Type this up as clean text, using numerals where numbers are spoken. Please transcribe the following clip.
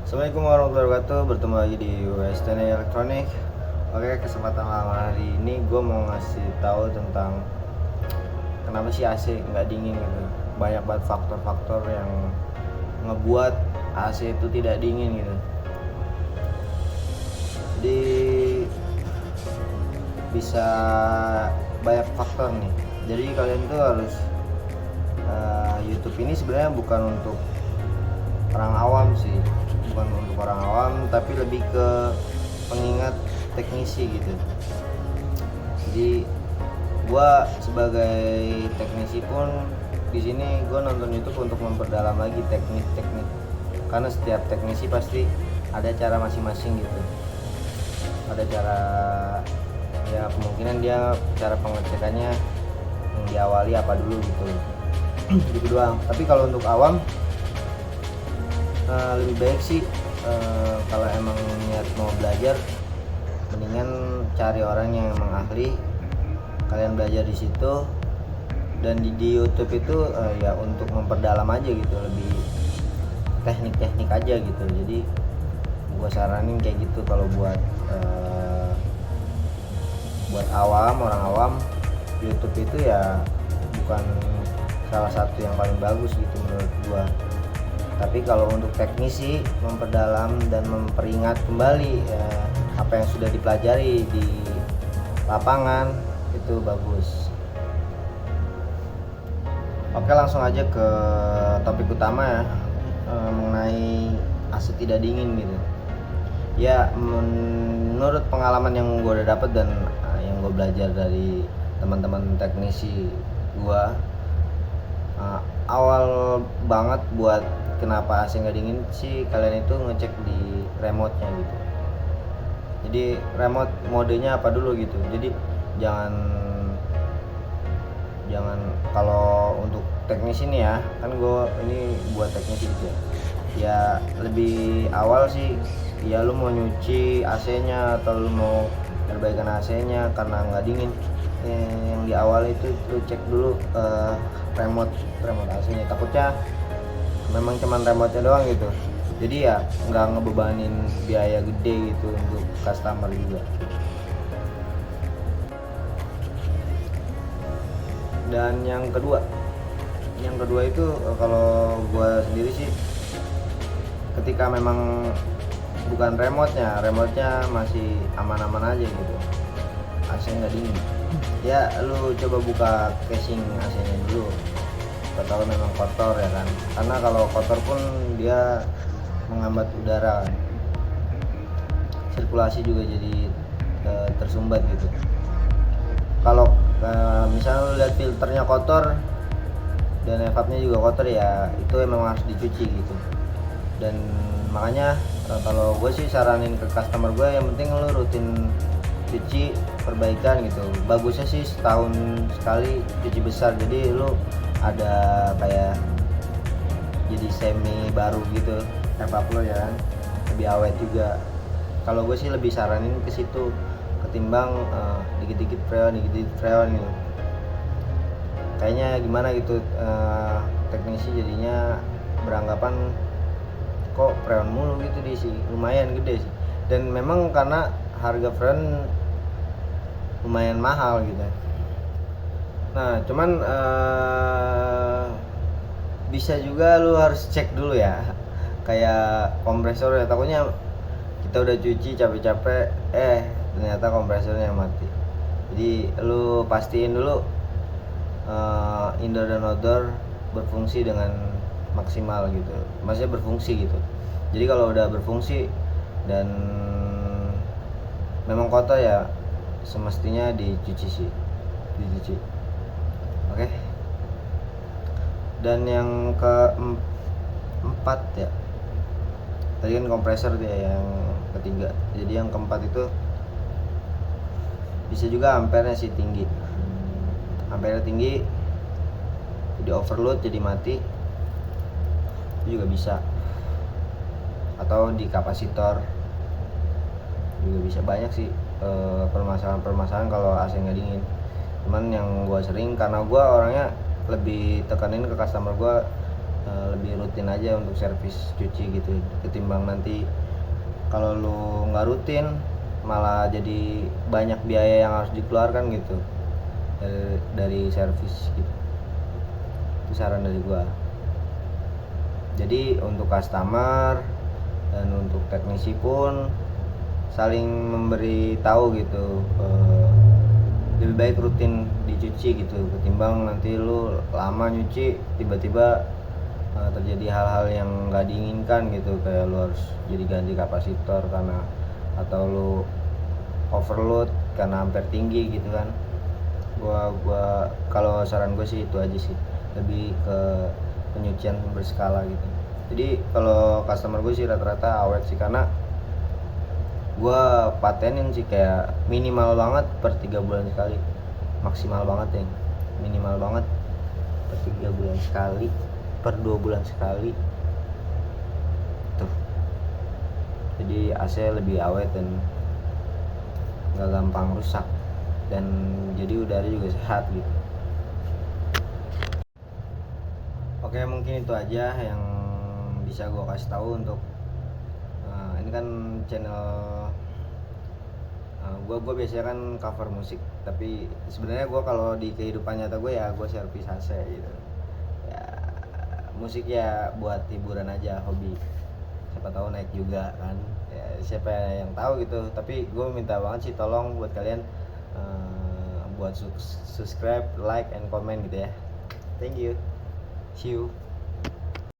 Assalamualaikum warahmatullahi wabarakatuh. Bertemu lagi di WSTN Elektronik. Oke, kesempatan malam hari ini gue mau ngasih tahu tentang kenapa sih AC nggak dingin gitu. Banyak banget faktor-faktor yang ngebuat AC itu tidak dingin gitu. Jadi bisa banyak faktor nih. Jadi kalian tuh harus YouTube ini sebenarnya bukan untuk orang awam sih, bukan untuk orang awam tapi lebih ke pengingat teknisi gitu. Jadi gua sebagai teknisi pun di sini gua nonton YouTube untuk memperdalam lagi teknik-teknik, karena setiap teknisi pasti ada cara masing-masing gitu, ada cara, ya kemungkinan dia cara pengecekannya yang diawali apa dulu gitu. Gitu doang. Tapi kalau untuk awam lebih baik sih kalau emang niat mau belajar, mendingan cari orang yang emang ahli, kalian belajar di situ. Dan di YouTube itu ya untuk memperdalam aja gitu, lebih teknik-teknik aja gitu. Jadi gue saranin kayak gitu kalau buat orang awam. YouTube itu ya bukan salah satu yang paling bagus gitu menurut gue. Tapi kalau untuk teknisi, memperdalam dan memperingat kembali apa yang sudah dipelajari di lapangan itu bagus. Oke, langsung aja ke topik utama ya, mengenai AC tidak dingin gitu. Ya, menurut pengalaman yang gue udah dapet dan yang gue belajar dari teman-teman teknisi gue, awal banget buat kenapa AC nggak dingin sih, kalian itu ngecek di remote-nya gitu. Jadi remote modenya apa dulu gitu. Jadi jangan kalau untuk teknisi nih ya, kan gue ini buat teknisi gitu ya. Ya lebih awal sih, ya lu mau nyuci AC-nya atau lu mau perbaikan AC-nya karena nggak dingin, yang di awal itu lu cek dulu remote AC-nya. Takutnya memang cuman remote-nya doang gitu, jadi ya nggak ngebebanin biaya gede gitu untuk customer juga. Dan yang kedua itu kalau gue sendiri sih, ketika memang bukan remote-nya masih aman-aman aja gitu, AC nggak dingin, ya lu coba buka casing AC-nya dulu. Kalau memang kotor ya kan, karena kalau kotor pun dia menghambat udara, sirkulasi juga jadi tersumbat gitu. Kalau misalnya lu lihat filternya kotor dan evapnya juga kotor, ya itu memang harus dicuci gitu. Dan makanya kalau gue sih saranin ke customer gue, yang penting lu rutin cuci, perbaikan gitu. Bagusnya sih setahun sekali cuci besar, jadi lu ada kayak jadi semi baru gitu evap lo ya kan, lebih awet juga. Kalau gue sih lebih saranin ke situ ketimbang dikit-dikit freon gitu. Kayaknya gimana gitu, teknisi jadinya beranggapan kok freon mulu gitu dia sih, lumayan gede sih. Dan memang karena harga freon lumayan mahal gitu. Nah cuman bisa juga lu harus cek dulu ya, kayak kompresor ya. Takutnya kita udah cuci capek-capek, ternyata kompresornya yang mati. Jadi lu pastiin dulu indoor dan outdoor berfungsi dengan maksimal gitu, maksudnya berfungsi gitu. Jadi kalau udah berfungsi dan memang kotor, ya semestinya dicuci. Oke. Dan yang keempat ya, tadi kan kompresor dia yang ketiga, jadi yang keempat itu bisa juga ampernya sih tinggi, jadi overload jadi mati, itu juga bisa. Atau di kapasitor juga bisa. Banyak sih permasalahan kalau AC nggak dingin. Cuman yang gue sering, karena gue orangnya lebih tekanin ke customer gue, lebih rutin aja untuk servis cuci gitu, ketimbang nanti kalau lu nggak rutin malah jadi banyak biaya yang harus dikeluarkan gitu dari servis gitu. Itu saran dari gua. Jadi untuk customer dan untuk teknisi pun saling memberi tahu gitu, lebih baik rutin dicuci gitu ketimbang nanti lu lama nyuci tiba-tiba terjadi hal-hal yang nggak diinginkan gitu, kayak lu harus jadi ganti kapasitor karena, atau lu overload karena ampere tinggi gitu kan. Gua kalau saran gue sih itu aja sih, lebih ke penyucian berskala gitu. Jadi kalau customer gue sih rata-rata awet sih, karena gue patenin sih kayak minimal banget per 3 bulan sekali, maksimal banget ya minimal banget per 3 bulan sekali, per 2 bulan sekali tuh. Jadi AC lebih awet dan nggak gampang rusak, dan jadi udara juga sehat gitu. Oke, mungkin itu aja yang bisa gue kasih tahu untuk ini kan channel gue biasanya kan cover musik, tapi sebenarnya gue kalau di kehidupan nyata gue ya gue servis AC gitu ya. Musik ya buat hiburan aja, hobi, siapa tahu naik juga kan ya, siapa yang tahu gitu. Tapi gue minta banget sih tolong buat kalian buat subscribe, like, and comment gitu ya. Thank you, see you.